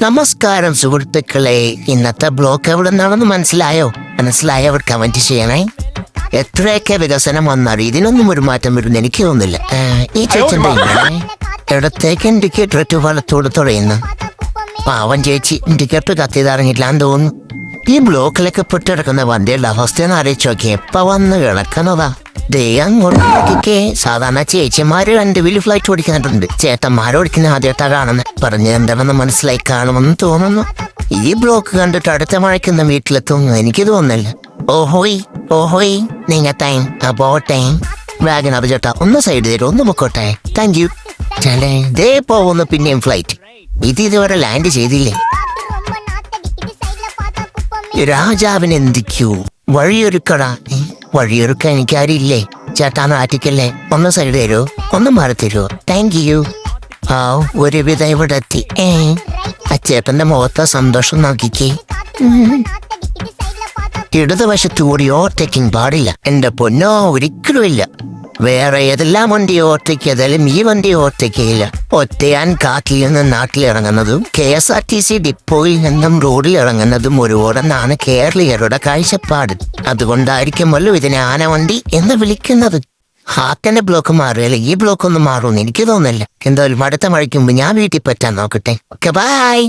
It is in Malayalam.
നമസ്കാരം സുഹൃത്തുക്കളെ. ഇന്നത്തെ ബ്ലോക്ക് എവിടെ നിന്നാണെന്ന് മനസ്സിലായവർ കമന്റ് ചെയ്യണേ. എത്രയൊക്കെ വികസനം വന്നാൽ ഇതിനൊന്നും ഒരു മാറ്റം വരുന്ന എനിക്ക് തോന്നുന്നില്ല. ഈ ചേച്ചന്റെ ഇടത്തേക്ക് ഇൻഡിക്കേറ്റർ വലത്തോട് തുഴയുന്നു. പാവൻ ചേച്ചി ഇൻഡിക്കേറ്റർ കത്തിയതറിഞ്ഞില്ലാന്ന് തോന്നുന്നു. ഈ ബ്ലോക്കിലൊക്കെ പെട്ടിടക്കുന്ന വണ്ടിയുടെ അവസ്ഥയെന്ന് അറിയിച്ചു നോക്കി. എപ്പ വന്ന് കിടക്കുന്നതാ ദേ അങ്ങോട്ടേക്ക്. സാധാരണ ചേച്ചിമാര് 2 വീല് ഫ്ലൈറ്റ് ഓടിക്കുന്നുണ്ട്, ചേട്ടന്മാരോടിക്കുന്ന ആദ്യമായിട്ടാ കാണുന്നത്. പറഞ്ഞ് എന്താണെന്ന് മനസ്സിലായി കാണുമെന്ന് തോന്നുന്നു. ഈ ബ്ലോക്ക് കണ്ടിട്ട് അടുത്ത മഴയ്ക്കുന്ന വീട്ടിലെത്തും എനിക്ക് തോന്നുന്നില്ല. ഓഹോയ് നിങ്ങ ടൈം പോട്ടെ. വാഗനർ ചേട്ടാ ഒന്ന് സൈഡ് തരും, ഒന്ന് പൊക്കോട്ടെ. Thank you. ചേട്ടേ ദേ പോകുന്നു പിന്നെയും ഫ്ലൈറ്റ്. ഇതുവരെ ലാൻഡ് ചെയ്തില്ലേ? രാജാവിന് എന്തിക്കൂ വഴിയൊരുക്കടാ. വഴിയൊരുക്കാൻ എനിക്കാരില്ലേ? ചേട്ടാ നാട്ടിക്കല്ലേ, ഒന്ന് സൈഡ് തരുമോ, ഒന്ന് മാറി തരുമോ? Thank you. ഒരുവിധം ഇവിടെ എത്തി. ആ ചേട്ടന്റെ മുഖത്തെ സന്തോഷം നോക്കിക്കേ. ഇടതുവശത്ത് കൂടി ഓവർടേക്കിംഗ് പാടില്ല എന്റെ പൊന്നോ, ഒരിക്കലും ഇല്ല. വേറെ ഏതെല്ലാം വണ്ടി ഓവർടേക്കിയതായാലും ഈ വണ്ടി ഓവർടേക്കില്ല. ഒറ്റയാൻ കാട്ടിൽ നിന്ന് നാട്ടിലിറങ്ങുന്നതും KSRTC ഡിപ്പോയിൽ നിന്നും റോഡിൽ ഇറങ്ങുന്നതും ഒരുപോടെന്നാണ് കേരളീയരുടെ കാഴ്ചപ്പാട്. അതുകൊണ്ടായിരിക്കുമല്ലോ ഇതിനെ ആനവണ്ടി എന്ന് വിളിക്കുന്നത്. ഹാക്കന്റെ ബ്ലോക്ക് മാറിയാലും ഈ ബ്ലോക്ക് ഒന്നും മാറുമെന്ന് എനിക്ക് തോന്നുന്നില്ല. എന്തായാലും അടുത്ത മഴയ്ക്ക് മുമ്പ് ഞാൻ വീട്ടിൽ പറ്റാൻ നോക്കട്ടെ. Okay bye.